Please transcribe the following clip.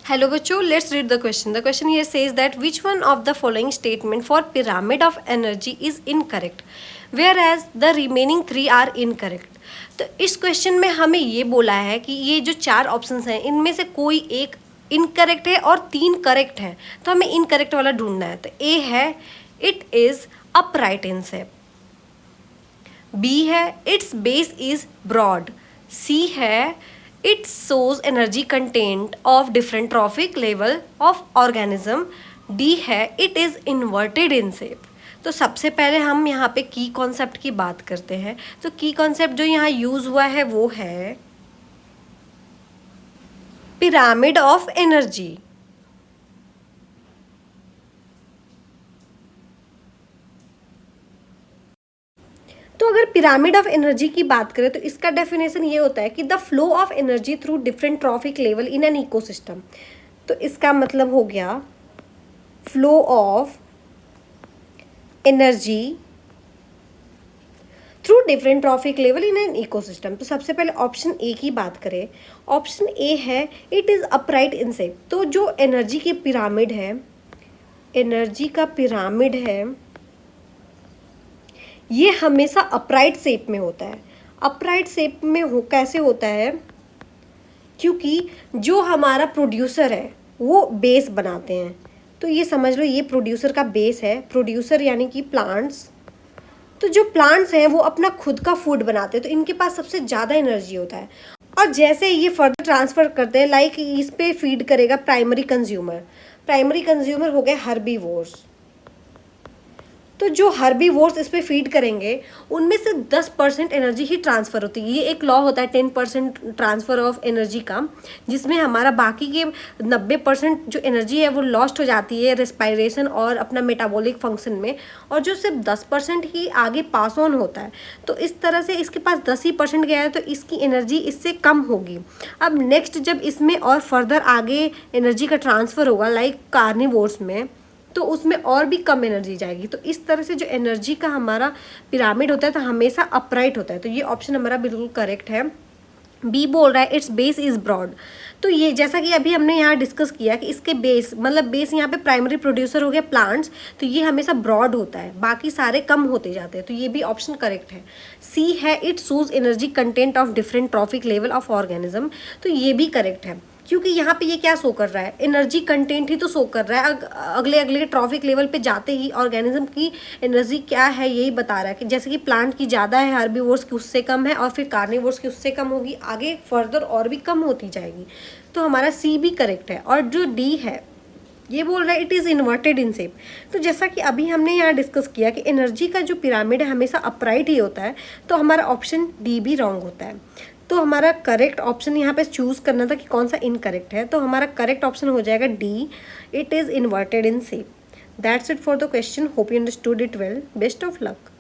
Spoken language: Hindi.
Hello बच्चों, let's read the question. The question here says that which one of the following statement for pyramid of energy is incorrect, whereas the remaining three are incorrect. तो इस क्वेश्चन में हमें ये बोला है कि ये जो चार ऑप्शंस हैं इनमें से कोई एक इनकरेक्ट है और तीन करेक्ट है, तो हमें इनकरेक्ट वाला ढूंढना है. तो ए है it is upright in shape, B है its base is broad, C है it shows energy content of different trophic level of organism, D है it is inverted in shape. तो सबसे पहले हम यहाँ पे की कॉन्सेप्ट की बात करते हैं. तो की कॉन्सेप्ट जो यहाँ यूज हुआ है वो है पिरामिड ऑफ एनर्जी. तो अगर पिरामिड ऑफ एनर्जी की बात करें तो इसका डेफिनेशन ये होता है कि the flow of energy through different trophic level in an ecosystem. तो इसका मतलब हो गया flow of energy through different trophic level in an ecosystem. तो सबसे पहले ऑप्शन ए की बात करें. ऑप्शन ए है it is upright in shape. तो जो एनर्जी की पिरामिड है, एनर्जी का पिरामिड है, ये हमेशा अपराइट शेप में होता है. अपराइट शेप में कैसे होता है? क्योंकि जो हमारा प्रोड्यूसर है वो बेस बनाते हैं. तो ये समझ लो ये प्रोड्यूसर का बेस है. प्रोड्यूसर यानी कि प्लांट्स. तो जो प्लांट्स हैं वो अपना खुद का फूड बनाते हैं, तो इनके पास सबसे ज़्यादा एनर्जी होता है. और जैसे ये फर्दर ट्रांसफ़र करते हैं, लाइक इस पे फीड करेगा प्राइमरी कंज्यूमर. प्राइमरी कंज्यूमर हो गए हर्बीवोर्स. तो जो हर्बीवोर्स इस पे फीड करेंगे उनमें से 10% एनर्जी ही ट्रांसफ़र होती है. ये एक लॉ होता है 10% ट्रांसफ़र ऑफ एनर्जी का, जिसमें हमारा बाकी के 90% जो एनर्जी है वो लॉस्ट हो जाती है रेस्पायरेशन और अपना मेटाबॉलिक फंक्शन में, और जो सिर्फ 10% ही आगे पास ऑन होता है. तो इस तरह से इसके पास 10% गया है तो इसकी एनर्जी इससे कम होगी. अब नेक्स्ट जब इसमें और फर्दर आगे एनर्जी का ट्रांसफ़र होगा लाइक कार्निवोर्स में, तो उसमें और भी कम एनर्जी जाएगी. तो इस तरह से जो एनर्जी का हमारा पिरामिड होता है तो हमेशा अपराइट होता है. तो ये ऑप्शन हमारा बिल्कुल करेक्ट है. बी बोल रहा है इट्स बेस इज़ ब्रॉड. तो ये जैसा कि अभी हमने यहाँ डिस्कस किया कि इसके बेस मतलब बेस यहाँ पे प्राइमरी प्रोड्यूसर हो गया प्लांट्स, तो ये हमेशा ब्रॉड होता है, बाकी सारे कम होते जाते हैं. तो ये भी ऑप्शन करेक्ट है. सी है it shows energy content of different trophic level of organism. तो ये भी करेक्ट है, क्योंकि यहाँ पे ये क्या शो कर रहा है? एनर्जी कंटेंट ही तो शो कर रहा है. अगले अगले ट्रॉफिक लेवल पे जाते ही ऑर्गेनिज्म की एनर्जी क्या है यही बता रहा है कि जैसे कि प्लांट की ज़्यादा है, हर्बीवोर्स की उससे कम है, और फिर कार्निवोर्स की उससे कम होगी, आगे फर्दर और भी कम होती जाएगी. तो हमारा सी भी करेक्ट है. और जो डी है ये बोल रहा है it is inverted in shape. तो जैसा कि अभी हमने यहाँ डिस्कस किया कि एनर्जी का जो पिरामिड है हमेशा अपराइट ही होता है, तो हमारा ऑप्शन डी भी रॉन्ग होता है. तो हमारा करेक्ट ऑप्शन यहाँ पे चूज़ करना था कि कौन सा इनकरेक्ट है. तो हमारा करेक्ट ऑप्शन हो जाएगा D, it is inverted in shape. That's it for the question. Hope you understood it well. Best of luck.